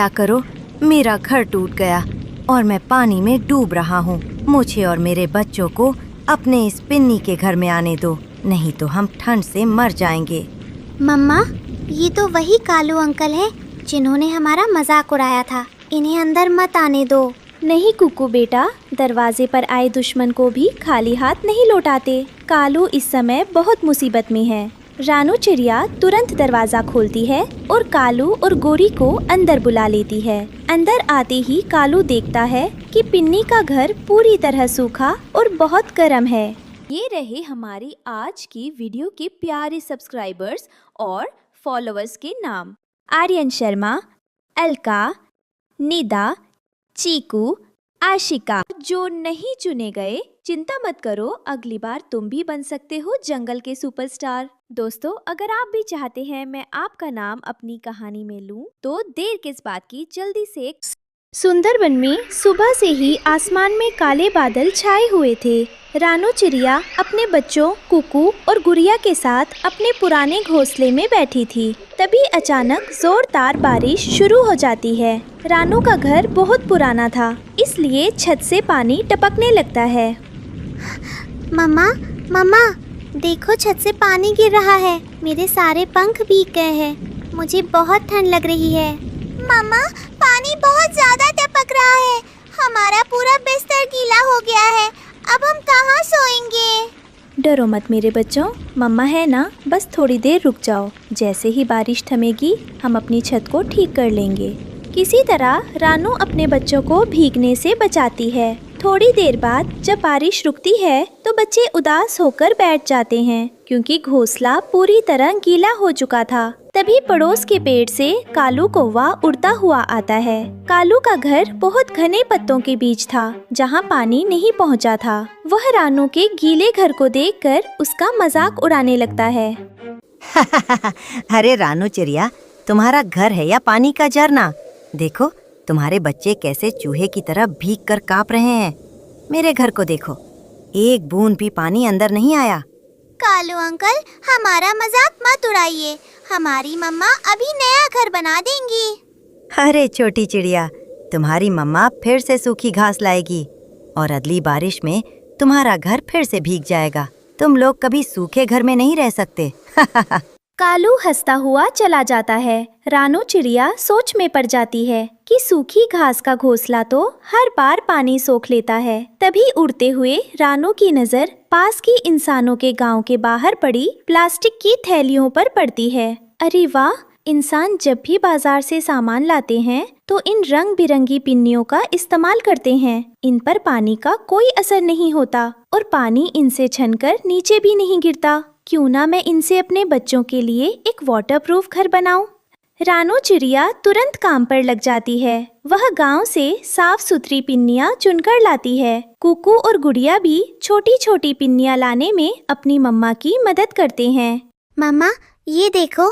क्या करो, मेरा घर टूट गया और मैं पानी में डूब रहा हूँ। मुझे और मेरे बच्चों को अपने इस पिन्नी के घर में आने दो, नहीं तो हम ठंड से मर जाएंगे। मम्मा, ये तो वही कालू अंकल हैं जिन्होंने हमारा मजाक उड़ाया था। इन्हें अंदर मत आने दो। नहीं कुकू बेटा, दरवाजे पर आए दुश्मन को भी खाली हाथ नहीं लौटाते। कालू इस समय बहुत मुसीबत में है। रानू चिड़िया तुरंत दरवाजा खोलती है और कालू और गोरी को अंदर बुला लेती है। अंदर आते ही कालू देखता है कि पिन्नी का घर पूरी तरह सूखा और बहुत गर्म है। ये रहे हमारी आज की वीडियो के प्यारे सब्सक्राइबर्स और फॉलोअर्स के नाम। आर्यन शर्मा, अलका, निदा, चीकू, आशिका। जो नहीं चुने गए, चिंता मत करो, अगली बार तुम भी बन सकते हो जंगल के सुपरस्टार। दोस्तों, अगर आप भी चाहते हैं मैं आपका नाम अपनी कहानी में लूं, तो देर किस बात की, जल्दी से। सुंदरबन में सुबह से ही आसमान में काले बादल छाए हुए थे। रानू चिड़िया अपने बच्चों कुकू और गुड़िया के साथ अपने पुराने घोंसले में बैठी थी। तभी अचानक जोरदार बारिश शुरू हो जाती है। रानू का घर बहुत पुराना था, इसलिए छत से पानी टपकने लगता है। मम्मा, मम्मा, देखो छत से पानी गिर रहा है। मेरे सारे पंख भीग गए हैं। मुझे बहुत ठंड लग रही है। मम्मा, पानी बहुत ज्यादा टपक रहा है। हमारा पूरा बिस्तर गीला हो गया है। अब हम कहाँ सोएंगे? डरो मत मेरे बच्चों, मम्मा है ना, बस थोड़ी देर रुक जाओ। जैसे ही बारिश थमेगी हम अपनी छत को ठीक कर लेंगे। किसी तरह रानू अपने बच्चों को भीगने से बचाती है। थोड़ी देर बाद जब बारिश रुकती है तो बच्चे उदास होकर बैठ जाते हैं, क्योंकि घोंसला पूरी तरह गीला हो चुका था। तभी पड़ोस के पेड़ से कालू कौवा उड़ता हुआ आता है। कालू का घर बहुत घने पत्तों के बीच था, जहाँ पानी नहीं पहुँचा था। वह रानू के गीले घर को देखकर उसका मजाक उड़ाने लगता है। अरे रानू चिड़िया, तुम्हारा घर है या पानी का झरना? देखो तुम्हारे बच्चे कैसे चूहे की तरह भीग कर कांप रहे हैं। मेरे घर को देखो, एक बूंद भी पानी अंदर नहीं आया। कालू अंकल, हमारा मजाक मत उड़ाइए। हमारी मम्मा अभी नया घर बना देंगी। अरे छोटी चिड़िया, तुम्हारी मम्मा फिर से सूखी घास लाएगी और अगली बारिश में तुम्हारा घर फिर से भीग जाएगा। तुम लोग कभी सूखे घर में नहीं रह सकते। कालू हंसता हुआ चला जाता है। रानू चिड़िया सोच में पड़ जाती है कि सूखी घास का घोंसला तो हर बार पानी सोख लेता है। तभी उड़ते हुए रानू की नजर पास की इंसानों के गांव के बाहर पड़ी प्लास्टिक की थैलियों पर पड़ती है। अरे वाह, इंसान जब भी बाजार से सामान लाते हैं तो इन रंग बिरंगी पिन्नियों का इस्तेमाल करते हैं। इन पर पानी का कोई असर नहीं होता और पानी इनसे छनकर नीचे भी नहीं गिरता। क्यों ना मैं इनसे अपने बच्चों के लिए एक वाटरप्रूफ घर बनाऊं। रानू चिड़िया तुरंत काम पर लग जाती है। वह गांव से साफ सुथरी पिन्नियां चुनकर लाती है। कुकू और गुड़िया भी छोटी छोटी पिन्नियां लाने में अपनी मम्मा की मदद करते हैं। मम्मा, ये देखो,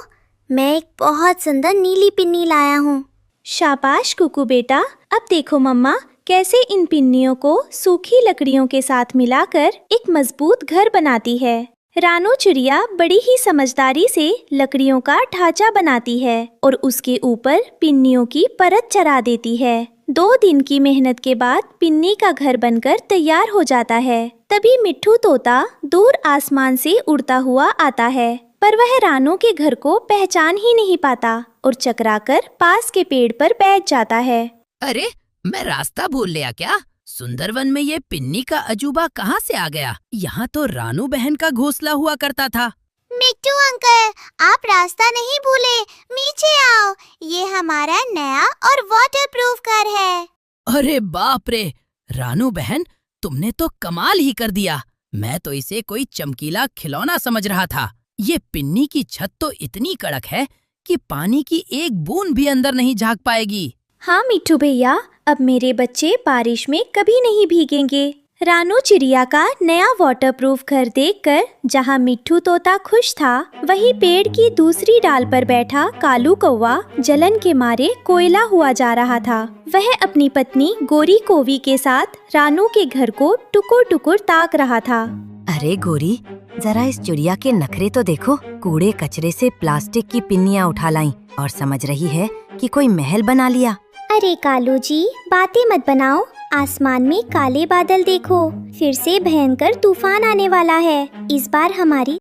मैं एक बहुत सुंदर नीली पिन्नी लाया हूँ। शाबाश कुकू बेटा, अब देखो मम्मा कैसे इन पिन्नियों को सूखी लकड़ियों के साथ मिलाकर एक मजबूत घर बनाती है। रानू चिड़िया बड़ी ही समझदारी से लकड़ियों का ढांचा बनाती है और उसके ऊपर पिन्नियों की परत चढ़ा देती है। 2 दिन की मेहनत के बाद पिन्नी का घर बनकर तैयार हो जाता है। तभी मिट्ठू तोता दूर आसमान से उड़ता हुआ आता है, पर वह रानू के घर को पहचान ही नहीं पाता और चकराकर पास के पेड़ पर बैठ जाता है। अरे, मैं रास्ता भूल लिया क्या? सुंदरवन में ये पिन्नी का अजूबा कहाँ से आ गया? यहाँ तो रानू बहन का घोंसला हुआ करता था। मिट्टू अंकल, आप रास्ता नहीं भूले, नीचे आओ। ये हमारा नया और वाटरप्रूफ घर है। अरे बाप रे, रानू बहन, तुमने तो कमाल ही कर दिया। मैं तो इसे कोई चमकीला खिलौना समझ रहा था। ये पिन्नी की छत तो इतनी कड़क है कि पानी की एक बूंद भी अंदर नहीं झाँक पाएगी। हाँ मिट्ठू भैया, अब मेरे बच्चे बारिश में कभी नहीं भीगेंगे। रानू चिड़िया का नया वाटरप्रूफ घर देखकर जहाँ मिट्ठू तोता खुश था, वहीं पेड़ की दूसरी डाल पर बैठा कालू कौवा जलन के मारे कोयला हुआ जा रहा था। वह अपनी पत्नी गोरी कोवी के साथ रानू के घर को टुकुर टुकुर ताक रहा था। अरे गोरी, जरा इस चिड़िया के नखरे तो देखो। कूड़े कचरे से प्लास्टिक की पिन्नियां उठा लाई और समझ रही है कि कोई महल बना लिया। अरे कालू जी, बातें मत बनाओ। आसमान में काले बादल देखो, फिर से भयंकर तूफान आने वाला है। इस बार हमारी